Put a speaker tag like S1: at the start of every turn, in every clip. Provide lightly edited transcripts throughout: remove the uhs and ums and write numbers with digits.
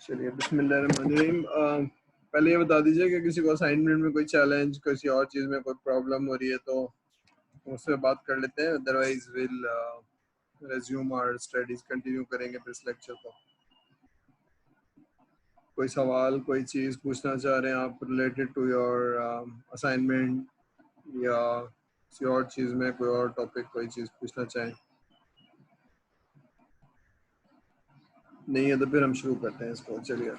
S1: चलिए बिस्मिल्लाहिर्रहमानिर्रहीम। पहले ये बता दीजिए कि किसी को असाइनमेंट में कोई चैलेंज, किसी और चीज़ में कोई प्रॉब्लम हो रही है तो उससे बात कर लेते हैं, अदरवाइज विल रेज्यूम और स्टडीज कंटिन्यू करेंगे फिर इस लेक्चर को। कोई सवाल, कोई चीज़ पूछना चाह रहे हैं आप रिलेटेड टू योर असाइनमेंट या किसी और चीज़ में कोई और टॉपिक, कोई चीज़ पूछना चाहें? नहीं है तो फिर हम शुरू करते हैं इसको। चलिए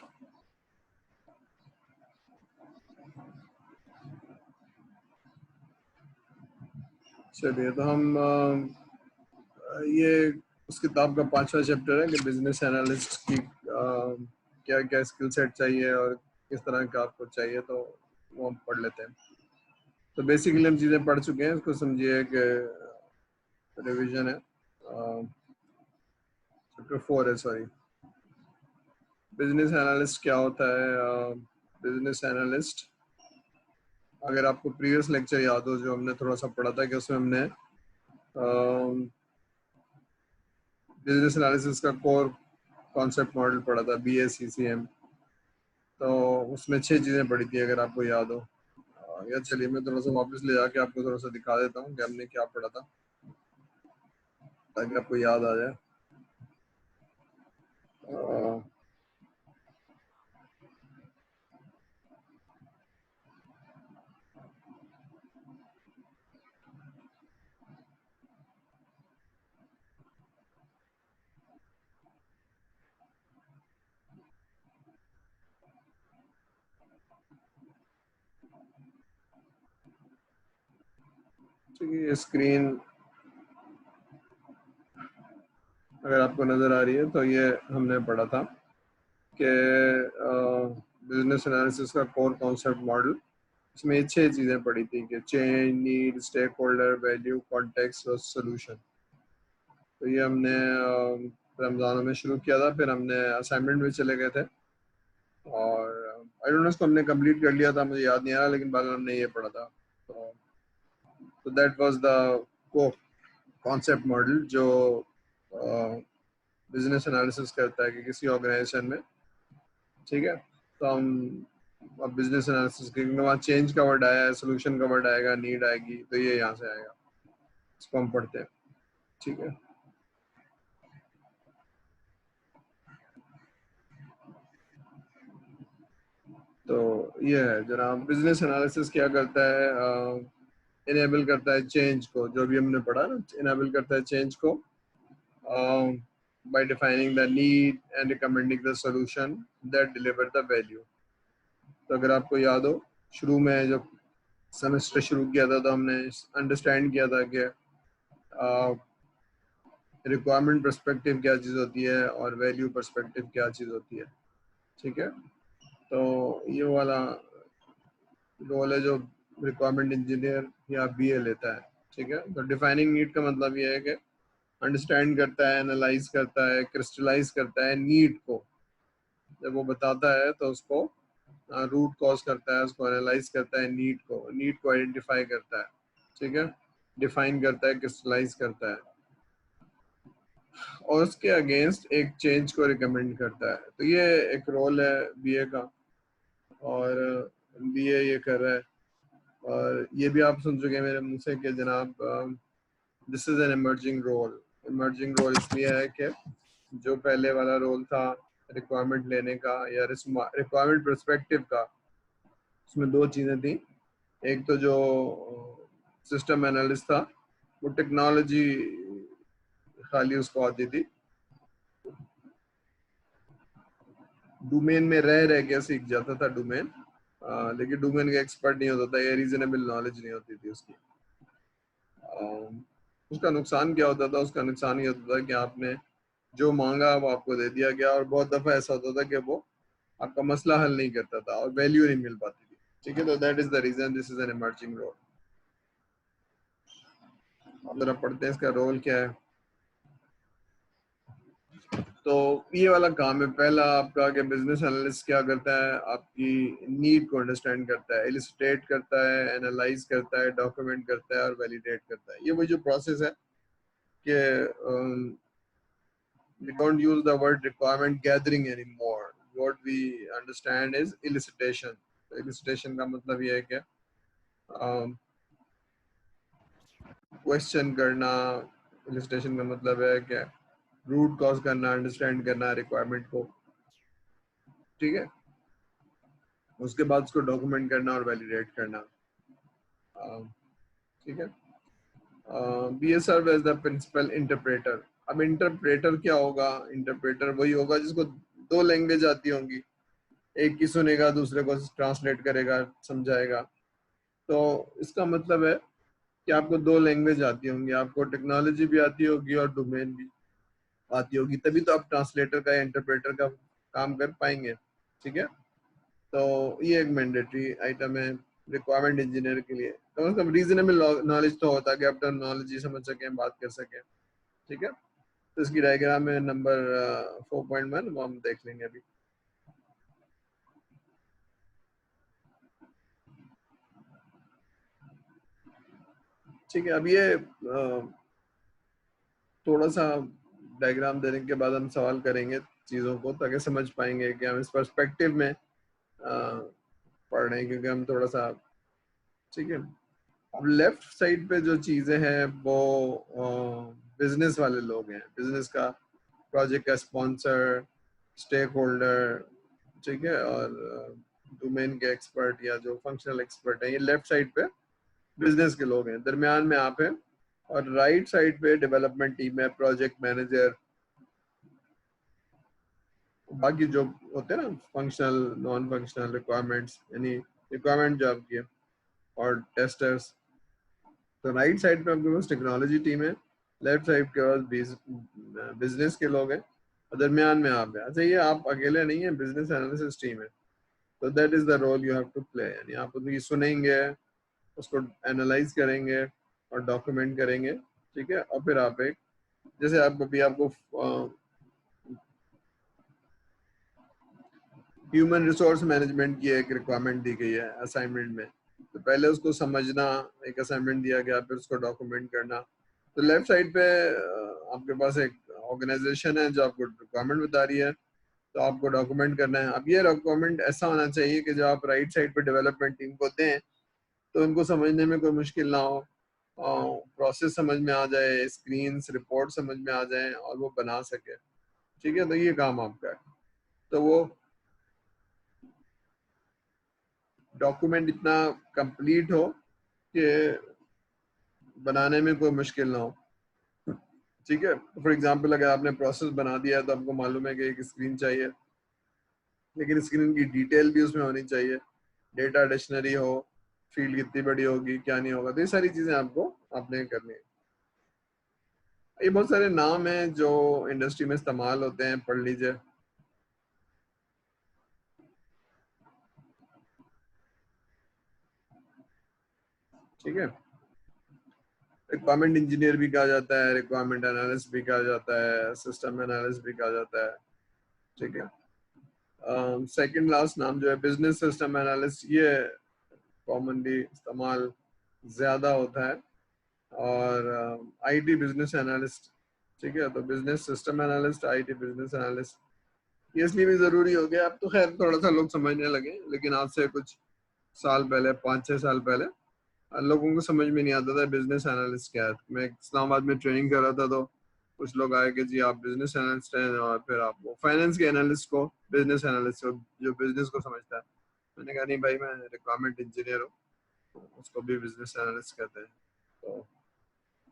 S1: चलिए तो हम ये उस किताब का 5वां चैप्टर है कि बिजनेस एनालिस्ट की क्या क्या स्किल सेट चाहिए और किस तरह का आपको चाहिए, तो वो हम पढ़ लेते हैं। तो बेसिकली हम चीज़ें पढ़ चुके हैं, इसको समझिए कि रिवीजन है। चैप्टर 4 है, सॉरी। बिजनेस एनालिस्ट क्या होता है? बिजनेस एनालिस्ट, अगर आपको प्रीवियस लेक्चर याद हो जो हमने थोड़ा सा पढ़ा था कि उसमें हमने बिजनेस एनालिसिस का कोर कॉन्सेप्ट मॉडल पढ़ा था, BACCM। तो उसमें 6 चीज़ें पढ़ी थी अगर आपको याद हो। या चलिए मैं थोड़ा सा वापस ले जाके आपको थोड़ा सा दिखा देता हूँ कि हमने क्या पढ़ा था, ताकि आपको याद आ जाए। ठीक है, ये स्क्रीन अगर आपको नज़र आ रही है तो ये हमने पढ़ा था कि बिजनेस एनालिसिस का कोर कॉन्सेप्ट मॉडल, इसमें 6 चीज़ें पढ़ी थी कि change, need, stakeholder, value, context और सोल्यूशन। तो ये हमने रमज़ान में शुरू किया था, फिर हमने असाइनमेंट में चले गए थे और आई डोंट नो इसको हमने कंप्लीट कर लिया था, मुझे याद नहीं आ रहा, लेकिन बाद में हमने ये पढ़ा था। तो दैट वाज द को कॉन्सेप्ट मॉडल जो बिजनेस एनालिसिस करता है कि किसी ऑर्गेनाइजेशन में। ठीक है, तो हम अब बिजनेस एनालिसिस के वहाँ चेंज का वर्ड आया है, सोल्यूशन का वर्ड आएगा, नीड आएगी, तो ये यहाँ से आएगा, इसको हम पढ़ते हैं। ठीक है, तो ये है जनाब, बिजनेस एनालिसिस क्या करता है? इनेबल करता है चेंज को, जो भी हमने पढ़ा ना, इनेबल करता है चेंज को by defining the need and recommending the solution that deliver the value। तो अगर आपको याद हो, शुरू में जब सेमेस्टर शुरू किया था तो हमने अंडरस्टैंड किया था कि रिक्वायरमेंट पर्सपेक्टिव क्या चीज़ होती है और वैल्यू पर्सपेक्टिव क्या चीज़ होती है। ठीक है, तो ये वाला रोल है जो रिक्वायरमेंट इंजीनियर या BA लेता है। ठीक है, तो डिफाइनिंग नीड का मतलब ये है कि अंडरस्टैंड करता है, एनालाइज करता है, क्रिस्टलाइज करता है नीड को। जब वो बताता है तो उसको रूट कॉज करता है, उसको एनालाइज करता है, नीड को आइडेंटिफाई करता है। ठीक है, डिफाइन करता है, क्रिस्टलाइज करता है और उसके अगेंस्ट एक चेंज को रिकमेंड करता है। तो ये एक रोल है BA का और BA ये कर रहा है। और ये भी आप सुन चुके हैं मेरे मुंह से कि जनाब this is an emerging role. Emerging role इसलिए है कि जो पहले वाला रोल था रिक्वायरमेंट लेने का या रिक्वायरमेंट पर्सपेक्टिव का, उसमें 2 चीज़ें थी। एक तो जो सिस्टम एनालिस्ट था वो टेक्नोलॉजी खाली उसको आती थी, डोमेन में रह के सीख जाता था डोमेन, लेकिन डोमेन का एक्सपर्ट नहीं होता था, या रीजनेबल नॉलेज नहीं होती थी उसकी। उसका नुकसान क्या होता था? उसका नुकसान ये होता था कि आपने जो मांगा वो आपको दे दिया गया, और बहुत दफ़ा ऐसा होता था कि वो आपका मसला हल नहीं करता था और वैल्यू नहीं मिल पाती थी। ठीक है, तो that is the reason this is an emerging role. अब जरा पढ़ते हैं इसका रोल क्या है। तो ये वाला काम है पहला आपका कि बिजनेस एनालिस्ट क्या करता है, आपकी नीड को अंडरस्टैंड करता है, इलिस्ट्रेट करता है, एनालाइज करता है, डॉक्यूमेंट करता है और वैलिडेट करता है। ये वही जो प्रोसेस है कि we don't use the word requirement gathering anymore। what we understand is elicitation. elicitation का मतलब ये है कि क्वेश्चन करना, elicitation का मतलब है कि रूट कॉज करना, अंडरस्टैंड करना रिक्वायरमेंट को, ठीक है, उसके बाद उसको डॉक्यूमेंट करना और वैलिडेट करना, ठीक है। B S serve as the principal interpreter. अब इंटरप्रेटर क्या होगा? इंटरप्रेटर वही होगा जिसको दो लैंग्वेज आती होंगी, एक की सुनेगा दूसरे को ट्रांसलेट करेगा, समझाएगा। तो इसका मतलब है कि आपको दो लैंग्वेज आती होंगी, आपको टेक्नोलॉजी भी आती होगी और डोमेन भी आती होगी, तभी तो आप ट्रांसलेटर का या इंटरप्रेटर का काम कर पाएंगे, ठीक है। तो ये एक मैंडेटरी आइटम है रिक्वायरमेंट इंजीनियर के लिए। कम से कम रीजनेबल नॉलेज तो होता है कि आप टर्मिनोलॉजी समझ सकें, बात कर सकें, ठीक है। तो इसकी डायग्राम है नंबर 4.1, वो हम देख लेंगे अभी। ठीक है, अब ये थोड़ा सा डायग्राम देने के बाद हम सवाल करेंगे चीज़ों को, ताकि समझ पाएंगे कि हम इस पर्सपेक्टिव में पढ़ रहे हैं, क्योंकि हम थोड़ा सा, ठीक है। अब लेफ्ट साइड पे जो चीज़ें हैं वो बिजनेस वाले लोग हैं, बिजनेस का, प्रोजेक्ट का स्पॉन्सर, स्टेक होल्डर, ठीक है, और डोमेन के एक्सपर्ट या जो फंक्शनल एक्सपर्ट है, ये लेफ्ट साइड पे बिजनेस के लोग हैं। दरमियान में आप हैं, और राइट साइड पे डेवलपमेंट टीम है, प्रोजेक्ट मैनेजर, बाकी जो होते हैं ना फंक्शनल, नॉन फंक्शनल रिक्वायरमेंट्स, यानी रिक्वायरमेंट जो आपकी है, और टेस्टर्स। तो राइट साइड पे आपके पास टेक्नोलॉजी टीम है, लेफ्ट साइड के पास बिजनेस के लोग हैं, और दरमियान में आप हैं। अच्छा, ये आप अकेले नहीं है, बिजनेस एनालिसिस टीम है। तो that is the role you have to play, यानी आप उनकी सुनेंगे, उसको एनालाइज करेंगे और डॉक्यूमेंट करेंगे, ठीक है। और फिर आप एक, जैसे आप अभी आपको ह्यूमन रिसोर्स मैनेजमेंट की एक रिक्वायरमेंट दी गई है असाइनमेंट में, तो पहले उसको समझना, एक असाइनमेंट दिया गया, फिर उसको डॉक्यूमेंट करना। तो लेफ्ट साइड पे आपके पास एक ऑर्गेनाइजेशन है जो आपको रिक्वायरमेंट बता रही है, तो आपको डॉक्यूमेंट करना है। अब ये डॉक्यूमेंट ऐसा होना चाहिए कि जो आप राइट साइड पे डेवलपमेंट टीम को दें, तो उनको समझने में कोई मुश्किल ना हो, प्रोसेस समझ में आ जाए, स्क्रीन्स, रिपोर्ट समझ में आ जाए, और वो बना सके, ठीक है। तो ये काम आपका है। तो वो डॉक्यूमेंट इतना कंप्लीट हो कि बनाने में कोई मुश्किल ना हो, ठीक है। फॉर एग्जांपल, अगर आपने प्रोसेस बना दिया है तो आपको मालूम है कि एक स्क्रीन चाहिए, लेकिन स्क्रीन की डिटेल भी उसमें होनी चाहिए, डेटा डिक्शनरी हो, फील्ड कितनी बड़ी होगी, क्या नहीं होगा, तो ये सारी चीजें आपको आपने करनी है। ये बहुत सारे नाम हैं जो इंडस्ट्री में इस्तेमाल होते हैं, पढ़ लीजिए, ठीक है। रिक्वायरमेंट इंजीनियर भी कहा जाता है, रिक्वायरमेंट एनालिस्ट भी कहा जाता है, सिस्टम एनालिस्ट भी कहा जाता है, ठीक है। सेकंड लास्ट नाम जो है बिजनेस सिस्टम एनालिस्ट, ये कॉमनली इस्तेमाल ज़्यादा होता है, और आईटी बिजनेस एनालिस्ट, ठीक है। तो business system analyst, IT business analyst, ये इसलिए भी ज़रूरी हो गया। अब तो खैर थोड़ा सा लोग समझने लगे, लेकिन आज से कुछ साल पहले, 5-6 साल पहले, लोगों को समझ में नहीं आता था बिजनेस एनालिस्ट क्या है। मैं इस्लामाबाद में ट्रेनिंग कर रहा था, तो कुछ लोग आए कि जी आप बिजनेस एनालिस्ट हैं, और फिर आप वो फाइनेंस के एनालिस्ट को बिजनेस एनालिस्ट हो, जो बिजनेस को समझता है। मैंने कहा नहीं भाई, मैं रिक्वायरमेंट इंजीनियर हूँ, उसको भी बिजनेस एनालिस्ट कहते हैं।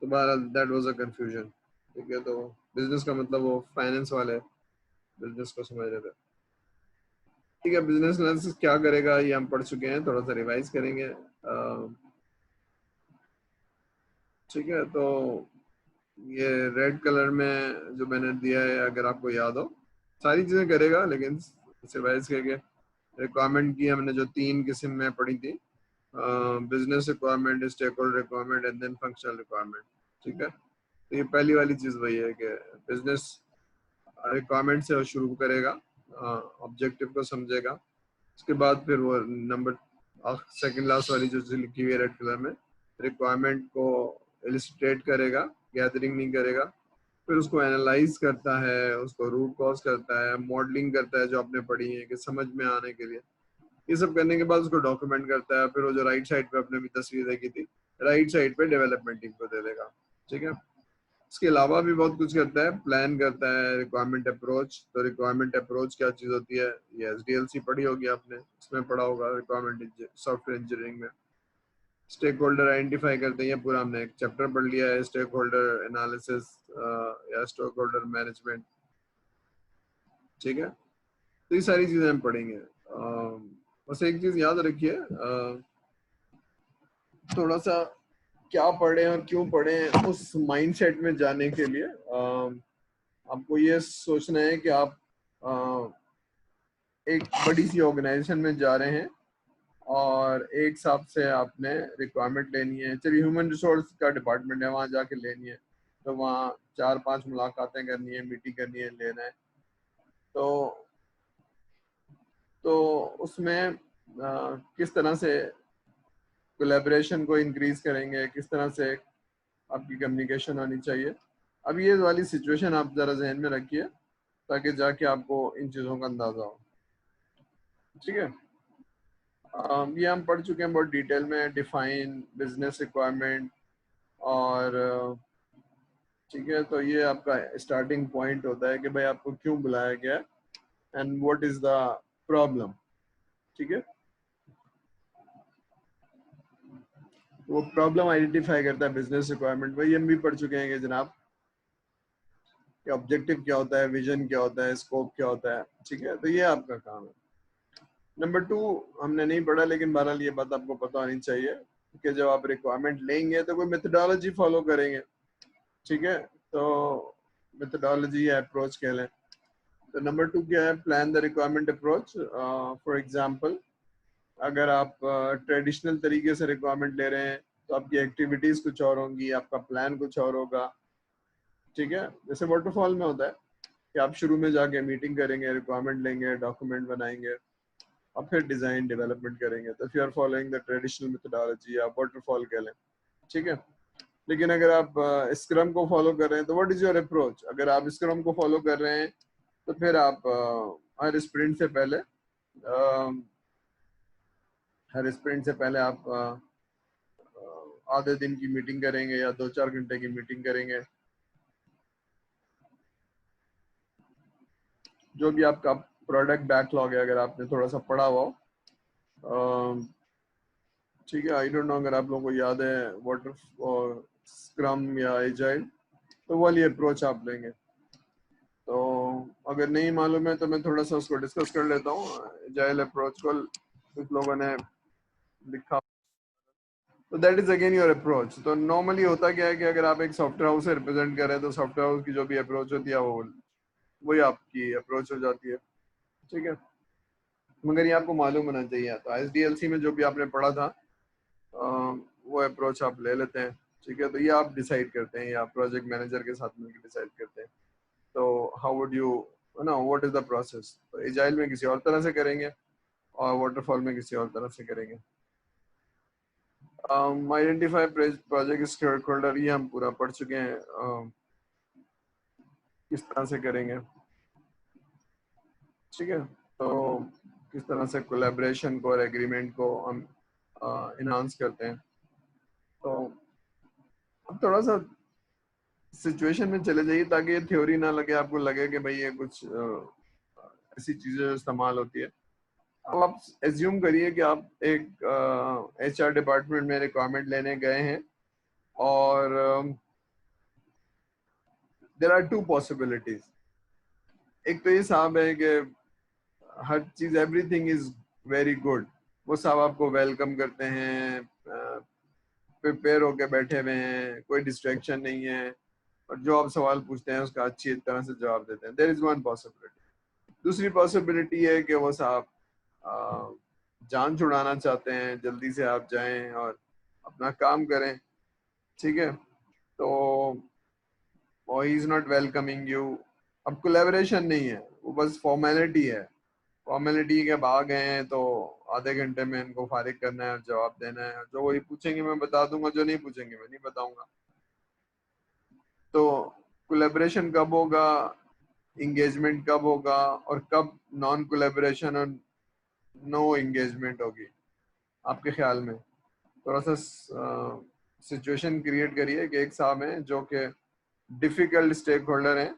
S1: तो बहरहाल दैट वाज अ कंफ्यूजन, ठीक है। तो बिजनेस का मतलब वो फाइनेंस वाले बिजनेस को समझ रहे थे, ठीक है। बिजनेस एनालिसिस क्या करेगा ये हम पढ़ चुके हैं, थोड़ा सा रिवाइज करेंगे, ठीक है। तो ये रेड कलर में जो मैंने दिया है, अगर आपको याद हो, सारी चीजें करेगा, लेकिन रिवाइज करके, रिक्वायरमेंट की हमने जो 3 किस्म में पढ़ी थी, business requirement, stakeholder requirement, and then functional requirement, ठीक है। तो ये पहली वाली चीज वही है कि बिजनेस रिक्वायरमेंट से शुरू करेगा, ऑब्जेक्टिव को समझेगा, उसके बाद फिर वो नंबर सेकंड लास्ट वाली जो लिखी हुई है रेड कलर में, रिक्वायरमेंट को इलिस्ट्रेट करेगा, गैदरिंग नहीं करेगा, फिर उसको एनालाइज करता है, उसको रूट कॉज करता है, मॉडलिंग करता है जो आपने पढ़ी है कि समझ में आने के लिए। ये सब करने के बाद उसको डॉक्यूमेंट करता है, फिर वो जो राइट साइड पे अपने भी तस्वीर देखी थी, राइट साइड पे डेवलपमेंट टीम को दे देगा। ठीक है, इसके अलावा भी बहुत कुछ करता है, प्लान करता है, रिक्वायरमेंट अप्रोच। तो रिक्वायरमेंट अप्रोच क्या चीज होती है, ये एसडीएलसी पढ़ी होगी आपने, इसमें पढ़ा होगा रिक्वायरमेंट सॉफ्टवेयर इंजीनियरिंग में। स्टेक होल्डर आइडेंटिफाई करते हैं, ये पूरा हमने एक चैप्टर पढ़ लिया है, स्टेक होल्डर एनालिसिस या स्टेक होल्डर मैनेजमेंट। ठीक है, तो ये सारी चीजें हम पढ़ेंगे। बस एक चीज याद रखिए, थोड़ा सा क्या पढ़े और क्यों पढ़े उस माइंडसेट में जाने के लिए आपको ये सोचना है कि आप एक बड़ी सी ऑर्गेनाइजेशन में जा रहे हैं और एक हिसाब से आपने रिक्वायरमेंट लेनी है। चलिए ह्यूमन रिसोर्स का डिपार्टमेंट है, वहां जाके लेनी है, तो वहाँ 4-5 मुलाकातें करनी है, मीटिंग करनी है, लेना है। तो उसमें किस तरह से कोलैबोरेशन को इंक्रीज करेंगे, किस तरह से आपकी कम्युनिकेशन होनी चाहिए। अब ये वाली सिचुएशन आप जरा जहन में रखिए ताकि जाके आपको इन चीज़ों का अंदाजा हो। ठीक है, ये हम पढ़ चुके हैं बहुत डिटेल में, डिफाइन बिजनेस रिक्वायरमेंट। और ठीक है, तो ये आपका स्टार्टिंग पॉइंट होता है कि भाई आपको क्यों बुलाया गया and what is the problem. ठीक है, वो प्रॉब्लम आइडेंटिफाई करता है बिजनेस रिक्वायरमेंट। वही हम भी पढ़ चुके हैं कि जनाब कि ऑब्जेक्टिव क्या होता है, विजन क्या होता है, स्कोप क्या होता है। ठीक है, तो ये आपका काम है। नंबर 2 हमने नहीं पढ़ा, लेकिन बहरहाल ये बात आपको पता होनी चाहिए कि जब आप रिक्वायरमेंट लेंगे तो कोई मेथोडोलॉजी फॉलो करेंगे। ठीक है, तो मेथोडोलॉजी या अप्रोच कह लें। तो नंबर 2 क्या है, plan the requirement approach. For example, अगर आप ट्रेडिशनल तरीके से रिक्वायरमेंट ले रहे हैं तो आपकी एक्टिविटीज कुछ और होंगी, आपका प्लान कुछ और होगा। ठीक है, जैसे वाटरफॉल में होता है कि आप शुरू में जाके मीटिंग करेंगे, रिक्वायरमेंट लेंगे, डॉक्यूमेंट बनाएंगे और फिर डिजाइन डेवलपमेंट करेंगे। तो if you are following the traditional methodology या वाटरफॉल कह लें। ठीक है, लेकिन अगर आप स्क्रम को फॉलो कर रहे हैं तो व्हाट इज योर अप्रोच। अगर आप स्क्रम को फॉलो कर रहे हैं तो फिर आप हर स्प्रिंट से पहले आप आधे दिन की मीटिंग करेंगे या 2-4 घंटे की मीटिंग करेंगे। जो भी आपका प्रोडक्ट बैकलॉग है, अगर आपने थोड़ा सा पढ़ा हुआ हो, ठीक है, आई डोंट नो अगर आप लोगों को याद है वाटर स्क्रम या एजाइल, तो वो वाली अप्रोच आप लेंगे। तो अगर नहीं मालूम है तो मैं थोड़ा सा उसको डिस्कस कर लेता हूँ। एजाइल अप्रोच को कुछ लोगों ने लिखा, तो that is again your approach. तो नॉर्मली होता क्या है कि अगर आप एक सॉफ्टवेयर हाउस से रिप्रेजेंट कर रहे हैं तो सॉफ्टवेयर हाउस की जो भी अप्रोच होती है वो वही आपकी अप्रोच हो जाती है। ठीक है, मगर ये आपको मालूम होना चाहिए। तो एसडीएलसी में जो भी आपने पढ़ा था वो अप्रोच आप ले लेते हैं। ठीक है, तो ये आप डिसाइड करते हैं या प्रोजेक्ट मैनेजर के साथ मिलकर डिसाइड करते हैं। तो how would you know what is the process. तो एजाइल में किसी और तरह से करेंगे और वाटरफॉल में किसी और तरह से करेंगे। आइडेंटिफाई प्रोजेक्ट स्टेक होल्डर, ये हम पूरा पढ़ चुके हैं, किस तरह से करेंगे। ठीक है, तो किस तरह से कोलैबोरेशन को और एग्रीमेंट को हम इनहांस करते हैं। तो अब थोड़ा सा सिचुएशन में चले जाइए ताकि ये थ्योरी ना लगे, आपको लगे कि भाई ये कुछ ऐसी चीजें इस्तेमाल होती है। अब आप एज्यूम करिए कि आप एक एचआर डिपार्टमेंट में रिक्वायरमेंट लेने गए हैं और देयर आर 2 पॉसिबिलिटीज। एक तो ये साहब है कि हर चीज एवरीथिंग इज वेरी गुड, वो साहब आपको वेलकम करते हैं, प्रिपेयर होके बैठे हुए हैं, कोई डिस्ट्रैक्शन नहीं है और जो आप सवाल पूछते हैं उसका अच्छी तरह से जवाब देते हैं। There is one possibility. दूसरी पॉसिबिलिटी है कि वो साहब जान छुड़ाना चाहते हैं, जल्दी से आप जाएं और अपना काम करें। ठीक है, तो he is not welcoming you. अब कोलैबोरेशन नहीं है, वो बस फॉर्मेलिटी है। फॉर्मेलिटी के भाग गए हैं तो आधे घंटे में इनको फारिग करना है और जवाब देना है। जो वही पूछेंगे मैं बता दूंगा, जो नहीं पूछेंगे मैं नहीं बताऊंगा। तो कोलैबोरेशन कब होगा, इंगेजमेंट कब होगा, और कब नॉन कोलैबोरेशन और नो एंगेजमेंट होगी आपके ख्याल में? थोड़ा सा सिचुएशन क्रिएट करिए कि एक साहब हैं जो कि डिफिकल्ट स्टेक होल्डर हैं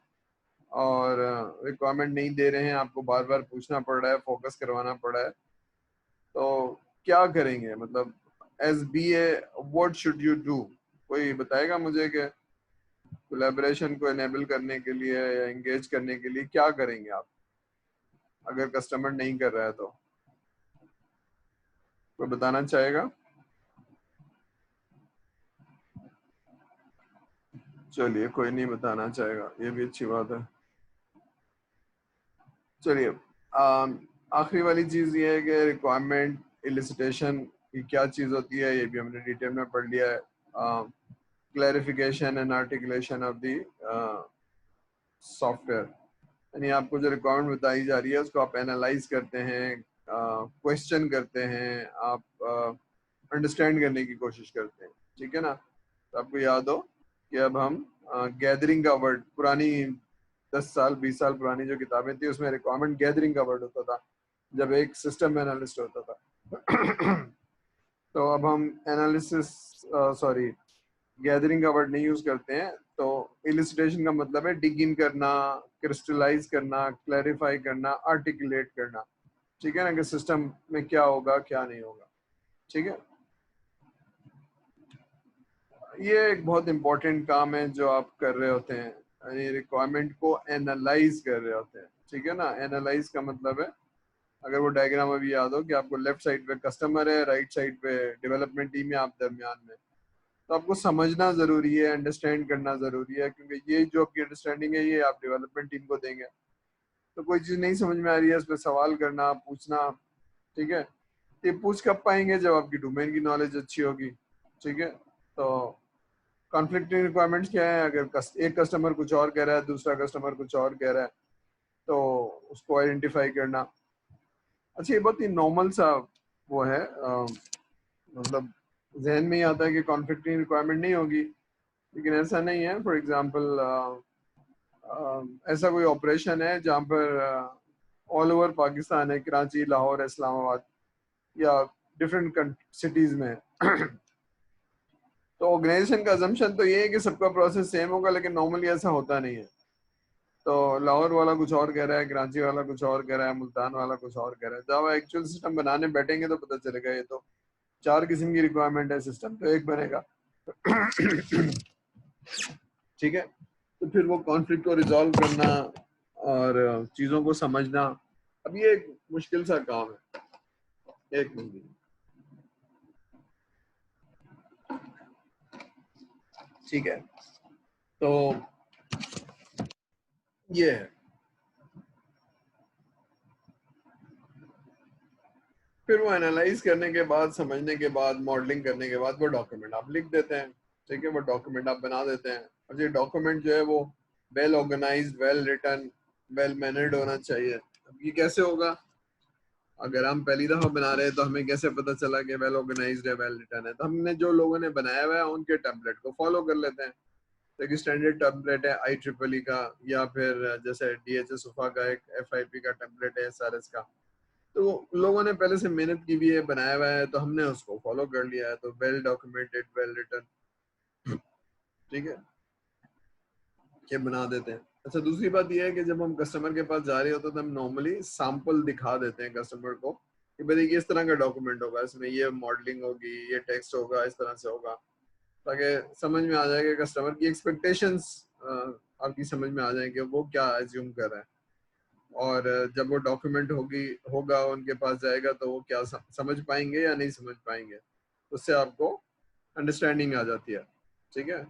S1: और रिक्वायरमेंट नहीं दे रहे हैं, आपको बार बार पूछना पड़ रहा है, फोकस करवाना पड़ रहा है, तो क्या करेंगे? मतलब as B A what should you do? कोई बताएगा मुझे कि कोलैबोरेशन को एनेबल करने के लिए या एंगेज करने के लिए क्या करेंगे आप अगर कस्टमर नहीं कर रहा है तो? कोई बताना चाहेगा? चलिए, कोई नहीं बताना चाहेगा, ये भी अच्छी बात है। चलिए, आखिरी वाली चीज ये है कि रिक्वायरमेंट इलिसिटेशन की क्या चीज होती है, ये भी हमने डिटेल में पढ़ लिया है। Clarification and articulation of the software, यानी आपको जो रिक्वायरमेंट बताई जा रही है उसको आप एनालाइज करते हैं, क्वेश्चन करते हैं, आप अंडरस्टैंड करने की कोशिश करते हैं, ठीक है ना? तो आपको याद हो कि अब हम गैदरिंग का वर्ड, पुरानी 10 साल 20 साल पुरानी जो किताबें थी उसमें रिक्वायरमेंट गैदरिंग का वर्ड होता था जब एक सिस्टम एनालिस्ट होता था। तो अब हम एनालिसिस सॉरी गैदरिंग का वर्ड नहीं यूज करते हैं। तो इलिसिटेशन का मतलब है डिग इन करना, क्रिस्टलाइज करना, क्लैरिफाई करना, आर्टिकुलेट करना, ठीक है ना, कि सिस्टम में क्या होगा क्या नहीं होगा, ठीक है? ये एक बहुत इंपॉर्टेंट काम है जो आप कर रहे होते हैं, यानी रिक्वायरमेंट को एनालाइज कर रहे होते हैं, ठीक है ना? एनालाइज का मतलब है, अगर वो डायग्राम अभी याद हो कि आपको लेफ्ट साइड पे कस्टमर है, राइट साइड पे डेवलपमेंट टीम है, आप दरमियान में, तो आपको समझना जरूरी है, अंडरस्टैंड करना जरूरी है, क्योंकि ये जो आपकी अंडरस्टैंडिंग है ये आप डेवलपमेंट टीम को देंगे। तो कोई चीज नहीं समझ में आ रही है, उस पर सवाल करना, पूछना, ठीक है? ये पूछ कब पाएंगे? जब आपकी डोमेन की नॉलेज अच्छी होगी, ठीक है? तो कॉन्फ्लिक्टिंग रिक्वायरमेंट्स क्या है? अगर एक कस्टमर कुछ और कह रहा है, दूसरा कस्टमर कुछ और कह रहा है, तो उसको आइडेंटिफाई करना। अच्छा, ये बहुत ही नॉर्मल सा वो है, मतलब जहन में ही आता है कि कॉन्फ्लिक्टिंग रिक्वायरमेंट नहीं होगी, लेकिन ऐसा नहीं है। फॉर एग्जांपल, ऐसा कोई ऑपरेशन है जहाँ पर ऑल ओवर पाकिस्तान है, कराची, लाहौर, इस्लामाबाद या डिफरेंट सिटीज में। तो ऑर्गेनाइजेशन का अजम्पशन तो ये है कि सबका प्रोसेस सेम होगा, लेकिन नॉर्मली ऐसा होता नहीं है। तो लाहौर वाला कुछ और कह रहा है, कराची वाला कुछ और कह रहा है, मुल्तान वाला कुछ और कह रहा है। जब एक्चुअल सिस्टम बनाने बैठेंगे तो पता चलेगा ये तो 4 किस्म की रिक्वायरमेंट है, सिस्टम तो एक बनेगा। ठीक है? तो फिर वो कॉन्फ्लिक्ट को रिजॉल्व करना और चीजों को समझना, अब ये एक मुश्किल सा काम है। एक मिनट, ठीक है? तो ये है, फिर वो एनालाइज करने के बाद, समझने के बाद, मॉडलिंग करने के बाद वो डॉक्यूमेंट आप लिख देते हैं, ठीक है? वो डॉक्यूमेंट आप बना देते हैं। और ये डॉक्यूमेंट जो है वो well organised, well written, well mannered होना चाहिए। अब ये कैसे होगा? अगर हम पहली दफा बना रहे हैं तो हमें कैसे पता चला कि वेल ऑर्गेनाइज्ड है, वेल रिटन है? तो हमने जो लोगों ने बनाया हुआ है उनके टेम्पलेट को फॉलो कर लेते हैं। तो एक स्टैंडर्ड टेम्पलेट है IEEE का, या फिर जैसे DHS UFA का एक FIP का टेम्पलेट है, SRS का। तो लोगों ने पहले से मेहनत की हुई है, बनाया हुआ है, तो हमने उसको फॉलो कर लिया है। तो वेल डॉक्यूमेंटेड, वेल रिटन, ठीक है, ये बना देते हैं। अच्छा, दूसरी बात यह है कि जब हम कस्टमर के पास जा रहे होते हैं तो हम नॉर्मली सैंपल दिखा देते हैं कस्टमर को कि भाई देखिए इस तरह का डॉक्यूमेंट होगा, इसमें ये मॉडलिंग होगी, ये टेक्स्ट होगा, इस तरह से होगा, ताकि समझ में आ जाए कि कस्टमर की एक्सपेक्टेशंस आपकी समझ में आ जाए कि वो क्या एज्यूम कर रहा है। और जब वो डॉक्यूमेंट होगा उनके पास जाएगा तो वो क्या समझ पाएंगे या नहीं समझ पाएंगे, उससे आपको अंडरस्टैंडिंग आ जाती है, ठीक है?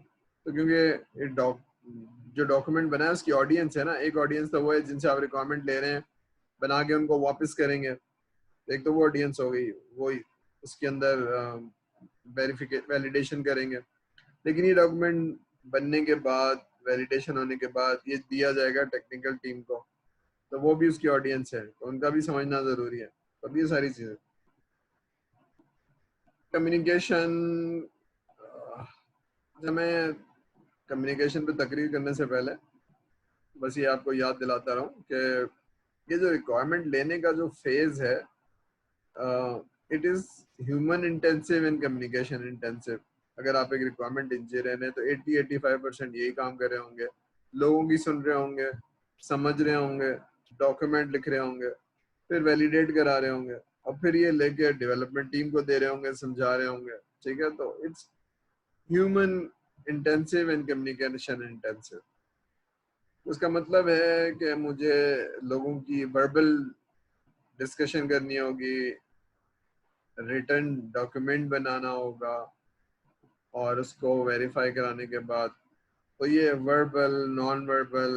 S1: तो क्योंकि ये जो डॉक्यूमेंट बना है उसकी ऑडियंस है ना, एक ऑडियंस तो वो है जिनसे आप रिक्वायरमेंट ले रहे हैं, बना के उनको वापस करेंगे, एक तो वो ऑडियंस हो गई, वो उसके अंदर वैलिडेशन करेंगे। लेकिन ये डॉक्यूमेंट बनने के बाद, वैलिडेशन होने के बाद ये दिया जाएगा टेक्निकल टीम को, तो वो भी उसकी ऑडियंस है, तो उनका भी समझना जरूरी है। तो ये सारी चीजें, कम्युनिकेशन, हमें कम्युनिकेशन पे तकरीर करने से पहले बस ये आपको याद दिलाता रहूं कि ये जो रिक्वायरमेंट लेने का जो फेज है, it is human intensive and communication intensive. अगर आप एक रिक्वायरमेंट इंजीनियर हैं तो 80-85% यही काम कर रहे होंगे, लोगों की सुन रहे होंगे, समझ रहे होंगे, डॉक्यूमेंट लिख रहे होंगे, फिर वैलिडेट करा रहे होंगे, और फिर ये लेके डेवलपमेंट टीम को दे रहे होंगे, समझा रहे होंगे। ठीक है, तो it's human intensive and communication intensive. उसका मतलब है कि मुझे लोगों की वर्बल डिस्कशन करनी होगी, रिटर्न डॉक्यूमेंट बनाना होगा, और उसको वेरीफाई कराने के बाद तो ये verbal, non verbal,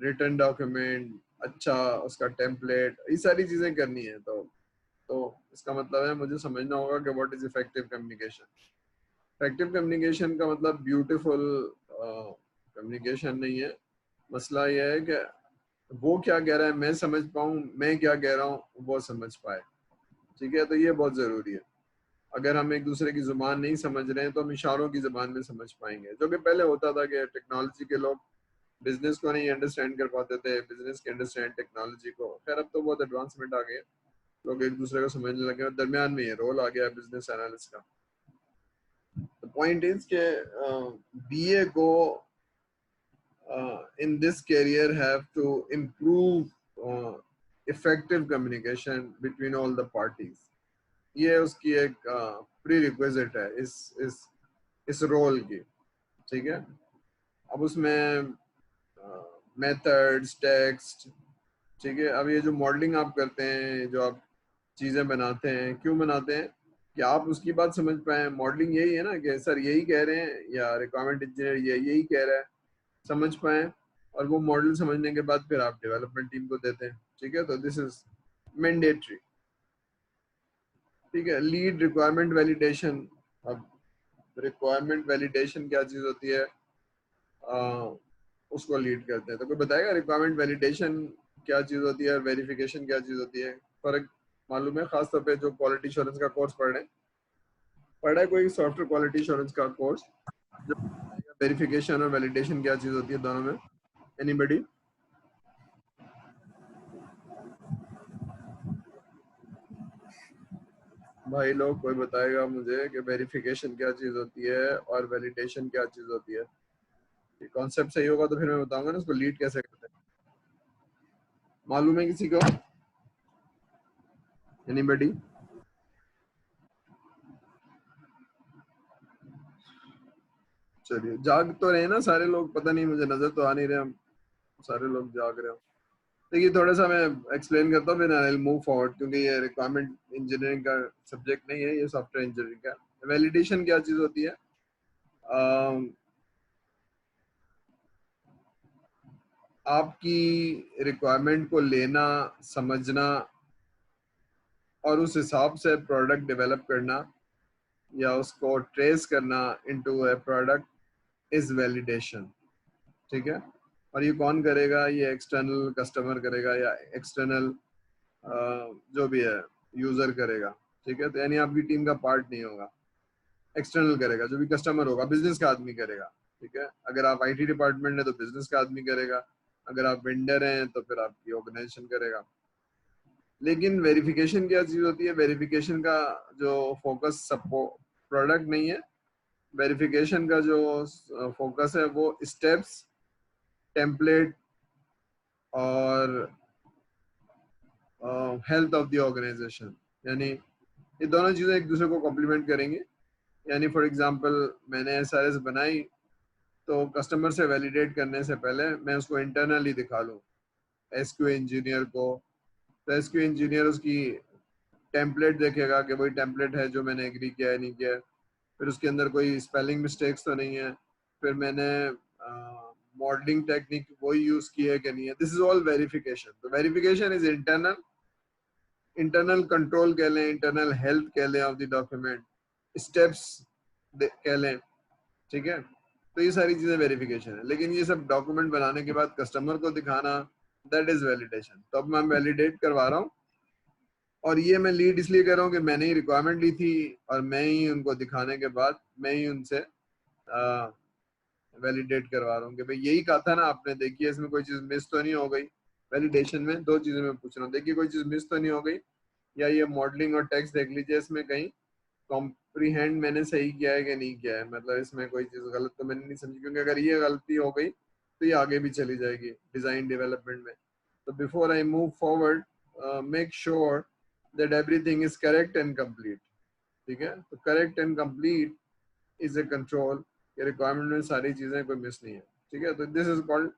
S1: return document, अच्छा उसका टेम्पलेट, ये सारी चीजें करनी है। तो इसका मतलब है मुझे समझना होगा कि what is effective communication. Effective communication का मतलब ब्यूटीफुल कम्युनिकेशन नहीं है। मसला यह है कि वो क्या कह रहा है मैं समझ पाऊँ, मैं क्या कह रहा हूँ वो समझ पाए। ठीक है, तो ये बहुत ज़रूरी है। अगर हम एक दूसरे की ज़ुबान नहीं समझ रहे हैं तो हम इशारों की ज़ुबान में समझ पाएंगे, जो कि पहले होता था कि टेक्नोलॉजी के लोग बिजनेस को नहीं अंडरस्टैंड कर पाते थे, बिजनेस के अंडरस्टैंड टेक्नोलॉजी को। खैर अब तो बहुत एडवांसमेंट आ गए, लोग एक दूसरे को समझने लगे, और दरमियान में ये रोल आ गया बिजनेस एनालिस्ट का। द पॉइंट इज के बीए को in this career have to improve effective communication between all the parties. ये उसकी एक प्री रिक्विजिट है इस रोल की। ठीक है, अब उसमें मेथड्स, टेक्स्ट, ठीक है। अब ये जो मॉडलिंग आप करते हैं, जो आप चीज़ें बनाते हैं, क्यों बनाते हैं कि आप उसकी बात समझ पाए। मॉडलिंग यही है ना कि सर यही कह रहे हैं, या रिक्वायरमेंट इंजीनियर यही कह रहा है, समझ पाए, और वो मॉडल समझने के बाद फिर आप डेवलपमेंट टीम को देते हैं। ठीक है, तो दिस इज मैंडेटरी। ठीक है, लीड रिक्वायरमेंट वैलिडेशन। अब रिक्वायरमेंट वैलिडेशन क्या चीज होती है, उसको लीड करते हैं। तो कोई बताएगा रिक्वायरमेंट वैलिडेशन क्या चीज होती है और वेरिफिकेशन क्या चीज होती है? फर्क मालूम है? खासतौर पे जो क्वालिटी इंश्योरेंस का कोर्स पढ़ा है कोई सॉफ्टवेयर क्वालिटी इंश्योरेंस का कोर्स, जो वेरिफिकेशन और वैलिडेशन क्या चीज होती है दोनों में? एनीबडी? भाई लोग कोई बताएगा मुझे कि वेरिफिकेशन क्या चीज होती है और वैलिडेशन क्या चीज होती है? ये कॉन्सेप्ट सही होगा तो फिर मैं बताऊंगा ना उसको लीड कैसे करते हैं। मालूम है किसी को? एनीबडी? चलिए, जाग तो रहे ना सारे लोग? पता नहीं, मुझे नजर तो आ नहीं रहे हम सारे लोग जाग रहे हो। देखिए थोड़ा सा मैं एक्सप्लेन करता हूँ, फिर आई विल मूव फॉरवर्ड, क्योंकि ये रिक्वायरमेंट इंजीनियरिंग का सब्जेक्ट नहीं है, ये सॉफ्टवेयर इंजीनियरिंग का। वैलिडेशन क्या चीज होती है? आपकी रिक्वायरमेंट को लेना, समझना, और उस हिसाब से प्रोडक्ट डेवलप करना या उसको ट्रेस करना into A product is validation. ठीक है, और ये कौन करेगा? ये एक्सटर्नल कस्टमर करेगा, या एक्सटर्नल जो भी है यूजर करेगा। ठीक है, तो यानी आपकी टीम का पार्ट नहीं होगा, एक्सटर्नल करेगा, जो भी कस्टमर होगा बिजनेस का आदमी करेगा। ठीक है, अगर आप आईटी डिपार्टमेंट है तो बिजनेस का आदमी करेगा, अगर आप वेंडर हैं तो फिर आपकी ऑर्गेनाइजेशन करेगा। लेकिन वेरिफिकेशन क्या चीज होती है? वेरिफिकेशन का जो फोकस सबको प्रोडक्ट नहीं है, वेरिफिकेशन का जो फोकस है वो स्टेप्स, टेम्पलेट और हेल्थ ऑफ द ऑर्गेनाइजेशन। यानी ये दोनों चीजें एक दूसरे को कॉम्प्लीमेंट करेंगी। यानी फॉर एग्जांपल मैंने एसआरएस बनाई, तो कस्टमर से वैलिडेट करने से पहले मैं उसको इंटरनली दिखा लूँ एसक्यू इंजीनियर को, तो एसक्यू इंजीनियर उसकी टेम्पलेट देखेगा कि वही टेम्पलेट है जो मैंने एग्री किया है नहीं किया है, फिर उसके अंदर कोई स्पेलिंग मिस्टेक्स तो नहीं है, फिर मैंने मॉडलिंग टेक्निक वही यूज की है कि नहीं है। This is all verification. तो verification is internal, internal control कह लें, इंटरनल हेल्थ कह लें ऑफ द डॉक्यूमेंट, स्टेप्स कह लें। ठीक है, तो ये सारी चीजें वेरिफिकेशन है। लेकिन ये सब डॉक्यूमेंट बनाने के बाद कस्टमर को दिखाना, दैट इज वैलिडेशन। तो अब मैं वैलिडेट करवा रहा हूँ, और ये मैं लीड इसलिए कर रहा हूँ कि मैंने ही रिक्वायरमेंट ली थी, और मैं ही उनको दिखाने के बाद मैं ही उनसे वैलिडेट करवा रहा हूँ कि भाई यही कहा था ना आपने, देखिए इसमें कोई चीज मिस तो नहीं हो गई। वैलिडेशन में दो चीजें मैं पूछ रहा हूँ, देखिए कोई चीज मिस तो नहीं हो गई, या ये मॉडलिंग और टेक्स्ट देख लीजिए इसमें कहीं कॉम्प्रीहेंड मैंने सही किया है कि नहीं किया है, मतलब इसमें कोई चीज गलत तो मैंने नहीं समझी, क्योंकि अगर ये गलती हो गई तो ये आगे भी चली जाएगी डिजाइन डेवलपमेंट में। तो before I move forward, make sure that everything is correct and complete. ठीक है, तो correct and complete is a control, ये रिक्वायरमेंट में सारी चीजें कोई मिस नहीं है। ठीक है, तो this is called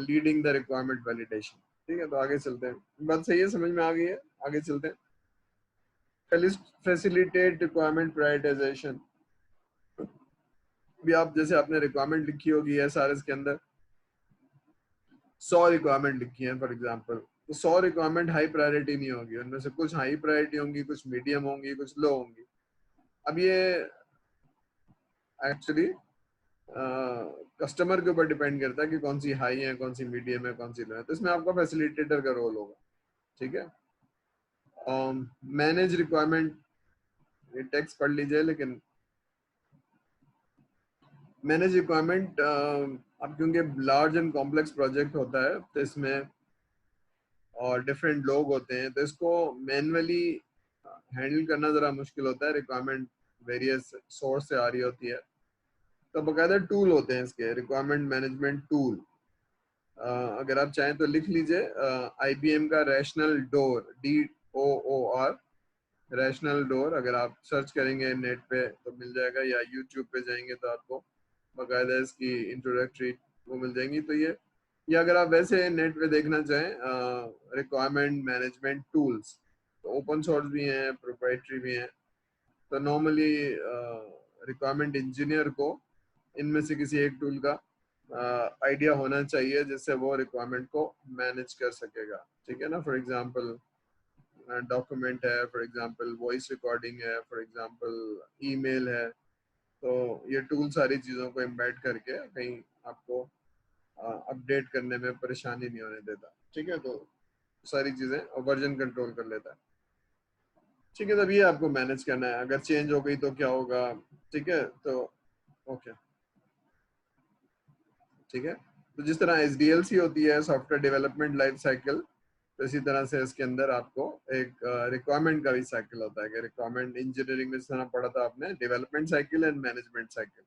S1: leading the requirement validation. ठीक है, तो आगे चलते हैं, बात सही है, समझ में आ गई है, आगे चलते हैं। Facilitate requirement prioritisation. भी आप जैसे आपने रिक्वायरमेंट लिखी होगी एसआरएस के अंदर 100 रिक्वायरमेंट लिखी है फॉर एग्जांपल, तो 100 रिक्वायरमेंट हाई प्रायोरिटी नहीं होगी, उनमें से कुछ हाई प्रायोरिटी होंगी, कुछ मीडियम होंगी, कुछ लो होंगी। अब ये एक्चुअली कस्टमर के ऊपर डिपेंड करता है कि कौन सी हाई है, कौन सी मीडियम है, कौन सी लो है, तो इसमें आपका फैसिलिटेटर का रोल होगा। ठीक है, मैनेज रिक्वायरमेंट, ये टेक्स्ट पढ़ लीजिए, लेकिन मैनेज रिक्वायरमेंट अब क्योंकि लार्ज एंड कॉम्प्लेक्स प्रोजेक्ट होता है तो इसमें और डिफरेंट लोग होते हैं, तो इसको मैनुअली हैंडल करना जरा मुश्किल होता है, रिक्वायरमेंट वेरियस सोर्स से आ रही होती है, तो बकायदा टूल होते हैं इसके, रिक्वायरमेंट मैनेजमेंट टूल। अगर आप चाहें तो लिख लीजिए, IBM का rational door, DOOR, rational door, अगर आप सर्च करेंगे नेट पे तो मिल जाएगा, या यूट्यूब पे जाएंगे तो आपको बाकायदा इसकी इंट्रोडक्टरी वो मिल जाएंगी। तो ये या अगर आप वैसे नेट पे देखना चाहें रिक्वायरमेंट मैनेजमेंट टूल्स, तो ओपन सोर्स भी हैं, प्रोप्राइटरी भी हैं। तो नॉर्मली रिक्वायरमेंट इंजीनियर को इनमें से किसी एक टूल का आइडिया होना चाहिए जिससे वो रिक्वायरमेंट को मैनेज कर सकेगा। ठीक है ना, फॉर एग्जांपल डॉक्यूमेंट है, फॉर एग्जांपल वॉइस रिकॉर्डिंग है, फॉर एग्जांपल ईमेल है, तो ये टूल सारी चीज़ों को एम्बेड करके कहीं आपको अपडेट करने में परेशानी नहीं होने देता। ठीक है, तो सारी चीज़ें वर्जन कंट्रोल कर लेता है। ठीक है, तब ये आपको मैनेज करना है, अगर चेंज हो गई तो क्या होगा। ठीक है, तो ओके, ठीक है, तो जिस तरह SDLC होती है, सॉफ्टवेयर डेवलपमेंट लाइफ साइकिल, तो इसी तरह से इसके अंदर आपको एक रिक्वायरमेंट का भी साइकिल होता है, कि रिक्वायरमेंट इंजीनियरिंग में जिस तरह पढ़ा था आपने, development cycle and management cycle.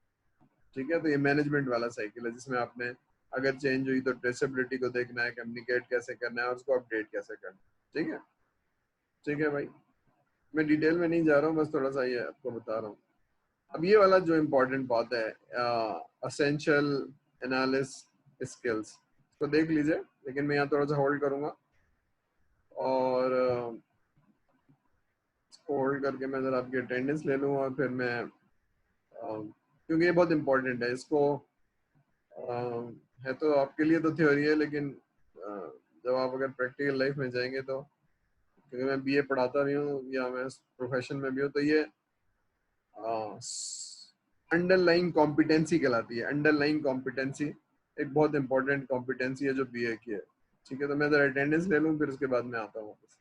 S1: ठीक है, तो ये मैनेजमेंट वाला साइकिल है जिसमें आपने अगर चेंज हुई तो ट्रेसेबिलिटी को देखना है, कम्युनिकेट कैसे करना है और उसको अपडेट कैसे करना है। ठीक है, ठीक है भाई, मैं डिटेल में नहीं जा रहा हूँ, बस थोड़ा सा ये आपको बता रहा हूँ। अब ये वाला जो इम्पोर्टेंट बात है, असेंशियल एनालिसिस स्किल्स, इसको देख लीजिए, लेकिन मैं यहाँ थोड़ा सा होल्ड करूंगा, और इसको होल्ड करके मैं जरा आपकी अटेंडेंस ले लूँ, और फिर मैं क्योंकि ये बहुत इम्पोर्टेंट है, इसको है तो आपके लिए तो थ्योरी है, लेकिन जब आप अगर प्रैक्टिकल लाइफ में जाएंगे तो, क्योंकि मैं BA पढ़ाता भी हूँ या मैं प्रोफेशन में भी हूँ, तो ये अंडरलाइंग कॉम्पिटेंसी कहलाती है। अंडरलाइंग कॉम्पिटेंसी एक बहुत इंपॉर्टेंट कॉम्पिटेंसी है जो BA की है। ठीक है, तो मैं जरा अटेंडेंस ले लूँ, फिर उसके बाद में आता हूँ वापस।